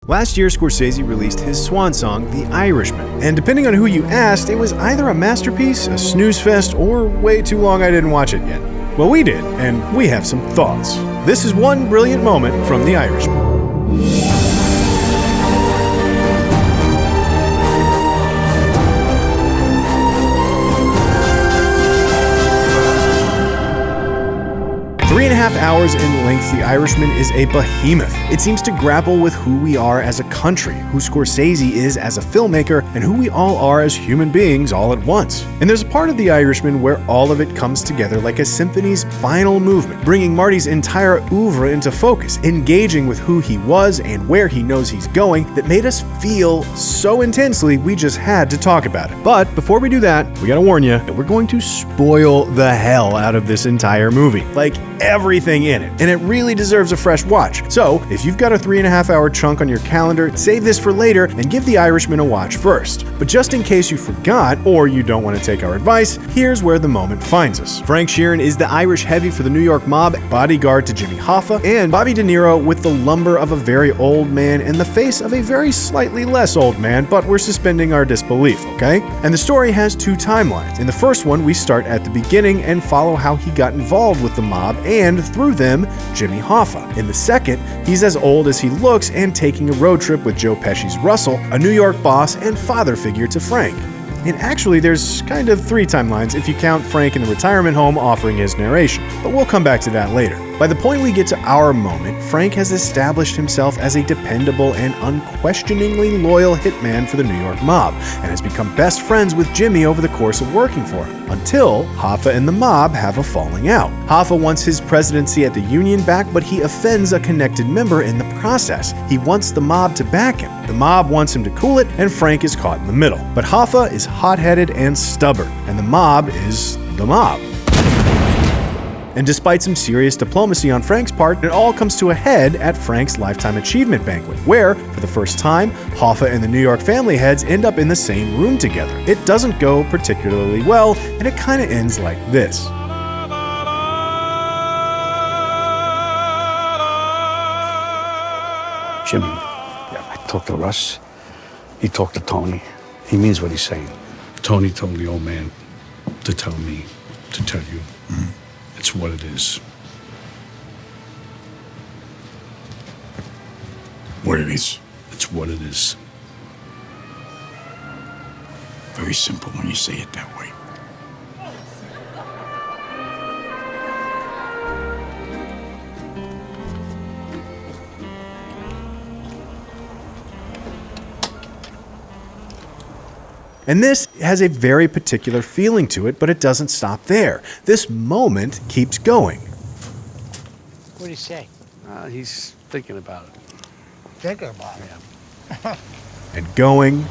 Last year, Scorsese released his swan song, The Irishman. And depending on who you asked, it was either a masterpiece, a snoozefest, or way too long I didn't watch it yet. Well, we did, and we have some thoughts. This is one brilliant moment from The Irishman. 3.5 hours in length, The Irishman is a behemoth. It seems to grapple with who we are as a country, who Scorsese is as a filmmaker, and who we all are as human beings all at once. And there's a part of The Irishman where all of it comes together like a symphony's final movement, bringing Marty's entire oeuvre into focus, engaging with who he was and where he knows he's going, that made us feel so intensely we just had to talk about it. But before we do that, we gotta warn you that we're going to spoil the hell out of this entire movie. Like, everything in it, and it really deserves a fresh watch. So, if you've got a 3.5 hour chunk on your calendar, save this for later and give The Irishman a watch first. But just in case you forgot, or you don't want to take our advice, here's where the moment finds us. Frank Sheeran is the Irish heavy for the New York mob, bodyguard to Jimmy Hoffa, and Bobby De Niro with the lumber of a very old man and the face of a very slightly less old man, but we're suspending our disbelief, okay? And the story has two timelines. In the first one, we start at the beginning and follow how he got involved with the mob and, through them, Jimmy Hoffa. In the second, he's as old as he looks and taking a road trip with Joe Pesci's Russell, a New York boss and father figure to Frank. And actually, there's kind of three timelines if you count Frank in the retirement home offering his narration, but we'll come back to that later. By the point we get to our moment, Frank has established himself as a dependable and unquestioningly loyal hitman for the New York mob, and has become best friends with Jimmy over the course of working for him, until Hoffa and the mob have a falling out. Hoffa wants his presidency at the Union back, but he offends a connected member in the process. He wants the mob to back him. The mob wants him to cool it, and Frank is caught in the middle. But Hoffa is hot-headed and stubborn, and the mob is the mob. And despite some serious diplomacy on Frank's part, it all comes to a head at Frank's Lifetime Achievement Banquet, where, for the first time, Hoffa and the New York family heads end up in the same room together. It doesn't go particularly well, and it kind of ends like this. Jimmy, I talked to Russ. He talked to Tony. He means what he's saying. Tony told the old man to tell me, to tell you. Mm-hmm. It's what it is. What it is? It's what it is. Very simple when you say it that way. And this has a very particular feeling to it, but it doesn't stop there. This moment keeps going. What do you say? He's thinking about it. Thinking about it? Yeah. And going.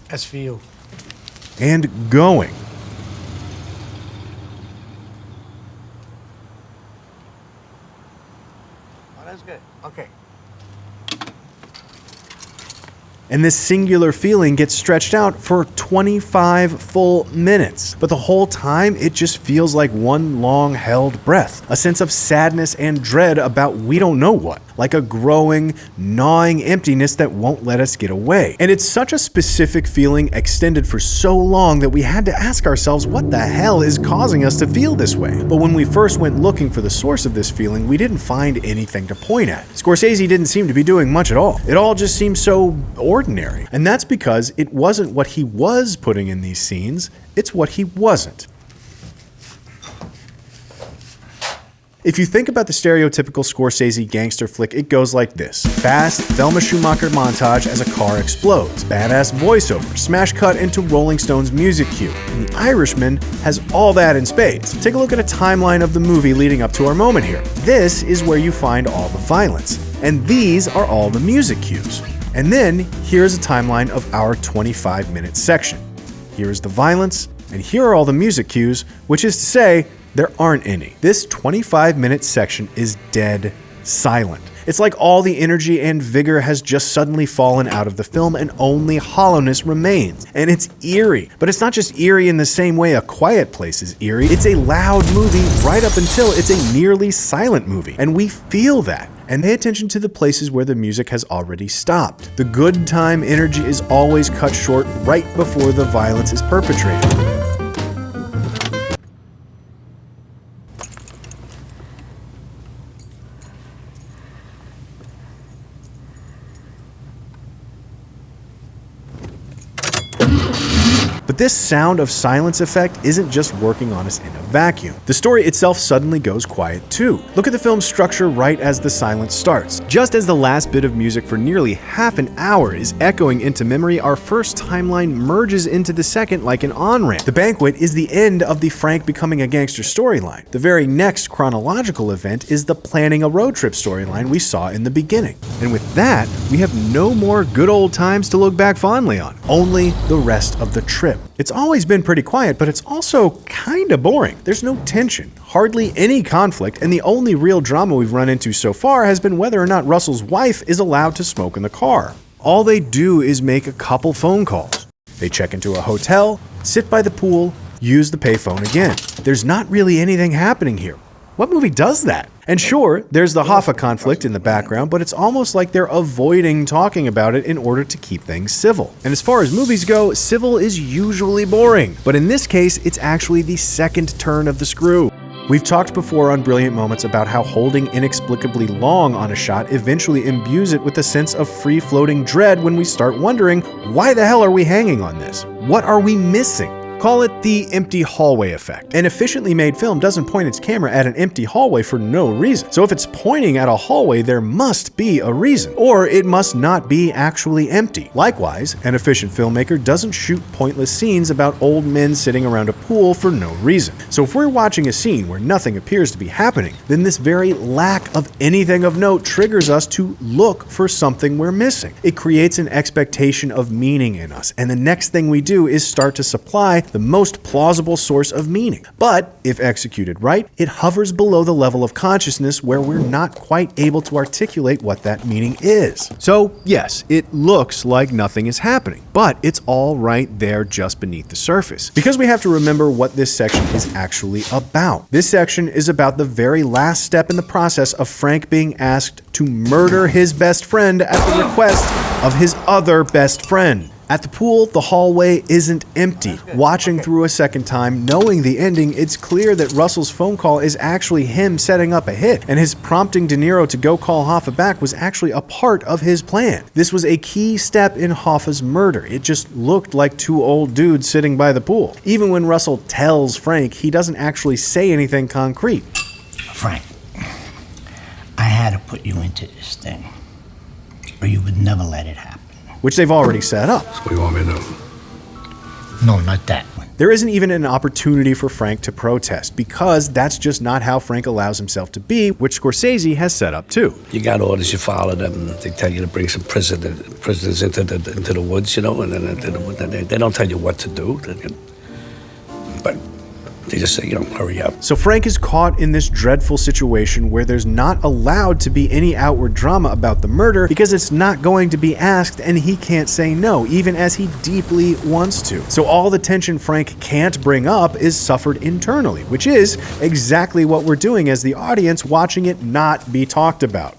That's for you. And going. Oh, that's good. Okay. And this singular feeling gets stretched out for 25 full minutes. But the whole time, it just feels like one long held breath. A sense of sadness and dread about we don't know what. Like a growing, gnawing emptiness that won't let us get away. And it's such a specific feeling extended for so long that we had to ask ourselves what the hell is causing us to feel this way. But when we first went looking for the source of this feeling, we didn't find anything to point at. Scorsese didn't seem to be doing much at all. It all just seemed so ordinary. And that's because it wasn't what he was putting in these scenes, it's what he wasn't. If you think about the stereotypical Scorsese gangster flick, it goes like this. Fast, Thelma Schumacher montage as a car explodes. Badass voiceover, smash cut into Rolling Stones music cue. And The Irishman has all that in spades. Take a look at a timeline of the movie leading up to our moment here. This is where you find all the violence. And these are all the music cues. And then here's a timeline of our 25-minute section. Here is the violence, and here are all the music cues, which is to say, there aren't any. This 25-minute section is dead silent. It's like all the energy and vigor has just suddenly fallen out of the film and only hollowness remains. And it's eerie. But it's not just eerie in the same way A Quiet Place is eerie. It's a loud movie right up until it's a nearly silent movie. And we feel that. And pay attention to the places where the music has already stopped. The good time energy is always cut short right before the violence is perpetrated. But this sound of silence effect isn't just working on us in a vacuum. The story itself suddenly goes quiet too. Look at the film's structure right as the silence starts. Just as the last bit of music for nearly half an hour is echoing into memory, our first timeline merges into the second like an on-ramp. The banquet is the end of the Frank becoming a gangster storyline. The very next chronological event is the planning a road trip storyline we saw in the beginning. And with that, we have no more good old times to look back fondly on. Only the rest of the trip. It's always been pretty quiet, but it's also kinda boring. There's no tension, hardly any conflict, and the only real drama we've run into so far has been whether or not Russell's wife is allowed to smoke in the car. All they do is make a couple phone calls. They check into a hotel, sit by the pool, use the payphone again. There's not really anything happening here. What movie does that? And sure, there's the Hoffa conflict in the background, but it's almost like they're avoiding talking about it in order to keep things civil. And as far as movies go, civil is usually boring. But in this case, it's actually the second turn of the screw. We've talked before on Brilliant Moments about how holding inexplicably long on a shot eventually imbues it with a sense of free-floating dread when we start wondering, why the hell are we hanging on this? What are we missing? Call it the empty hallway effect. An efficiently made film doesn't point its camera at an empty hallway for no reason. So if it's pointing at a hallway, there must be a reason. Or it must not be actually empty. Likewise, an efficient filmmaker doesn't shoot pointless scenes about old men sitting around a pool for no reason. So if we're watching a scene where nothing appears to be happening, then this very lack of anything of note triggers us to look for something we're missing. It creates an expectation of meaning in us, and the next thing we do is start to supply the most plausible source of meaning. But if executed right, it hovers below the level of consciousness where we're not quite able to articulate what that meaning is. So yes, it looks like nothing is happening, but it's all right there just beneath the surface. Because we have to remember what this section is actually about. This section is about the very last step in the process of Frank being asked to murder his best friend at the request of his other best friend. At the pool, the hallway isn't empty. Watching through a second time, knowing the ending, it's clear that Russell's phone call is actually him setting up a hit, and his prompting De Niro to go call Hoffa back was actually a part of his plan. This was a key step in Hoffa's murder. It just looked like two old dudes sitting by the pool. Even when Russell tells Frank, he doesn't actually say anything concrete. Frank, I had to put you into this thing, or you would never let it happen. Which they've already set up. What do you want me to do? No, not that one. There isn't even an opportunity for Frank to protest, because that's just not how Frank allows himself to be, which Scorsese has set up too. You got orders, you follow them. They tell you to bring some prisoners into the woods, you know, and then they don't tell you what to do. But they just say, hurry up. So Frank is caught in this dreadful situation where there's not allowed to be any outward drama about the murder because it's not going to be asked, and he can't say no, even as he deeply wants to. So all the tension Frank can't bring up is suffered internally, which is exactly what we're doing as the audience, watching it not be talked about.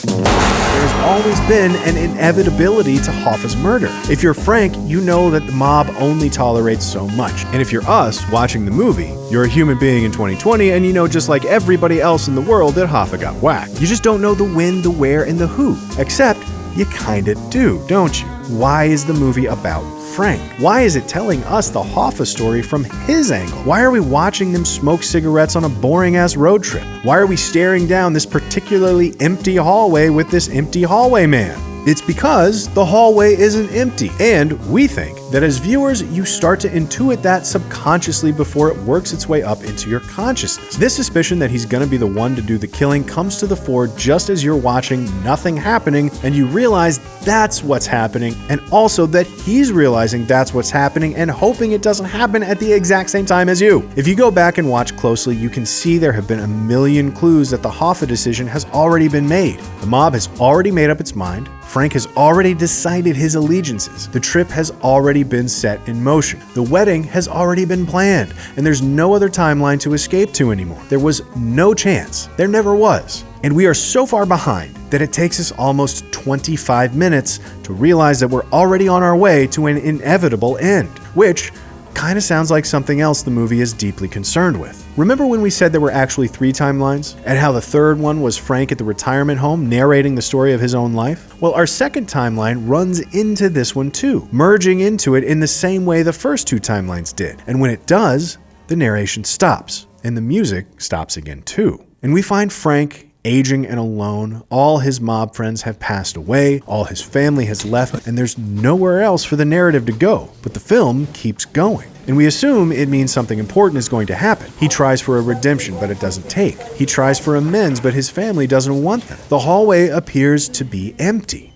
There's always been an inevitability to Hoffa's murder. If you're Frank, you know that the mob only tolerates so much. And if you're us watching the movie, you're a human being in 2020, and you know just like everybody else in the world that Hoffa got whacked. You just don't know the when, the where, and the who. Except you kinda do, don't you? Why is the movie about Frank? Why is it telling us the Hoffa story from his angle? Why are we watching them smoke cigarettes on a boring-ass road trip? Why are we staring down this particularly empty hallway with this empty hallway man? It's because the hallway isn't empty, and we think that as viewers, you start to intuit that subconsciously before it works its way up into your consciousness. This suspicion that he's gonna be the one to do the killing comes to the fore just as you're watching nothing happening, and you realize that's what's happening, and also that he's realizing that's what's happening and hoping it doesn't happen at the exact same time as you. If you go back and watch closely, you can see there have been a million clues that the Hoffa decision has already been made. The mob has already made up its mind. Frank has already decided his allegiances. The trip has already been set in motion. The wedding has already been planned, and there's no other timeline to escape to anymore. There was no chance. There never was. And we are so far behind that it takes us almost 25 minutes to realize that we're already on our way to an inevitable end, which kind of sounds like something else the movie is deeply concerned with. Remember when we said there were actually 3 timelines, and how the third one was Frank at the retirement home narrating the story of his own life? Well, our second timeline runs into this one too, merging into it in the same way the first 2 timelines did. And when it does, the narration stops, and the music stops again too. And we find Frank aging and alone. All his mob friends have passed away, all his family has left, and there's nowhere else for the narrative to go. But the film keeps going. And we assume it means something important is going to happen. He tries for a redemption, but it doesn't take. He tries for amends, but his family doesn't want them. The hallway appears to be empty.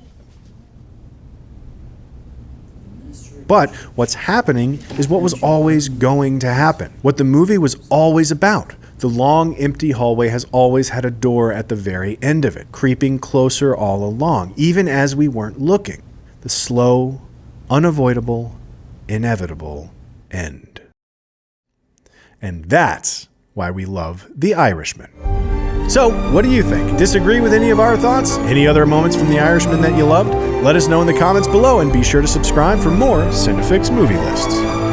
But what's happening is what was always going to happen. What the movie was always about. The long, empty hallway has always had a door at the very end of it, creeping closer all along, even as we weren't looking. The slow, unavoidable, inevitable end. And that's why we love The Irishman. So, what do you think? Disagree with any of our thoughts? Any other moments from The Irishman that you loved? Let us know in the comments below, and be sure to subscribe for more Cinefix movie lists.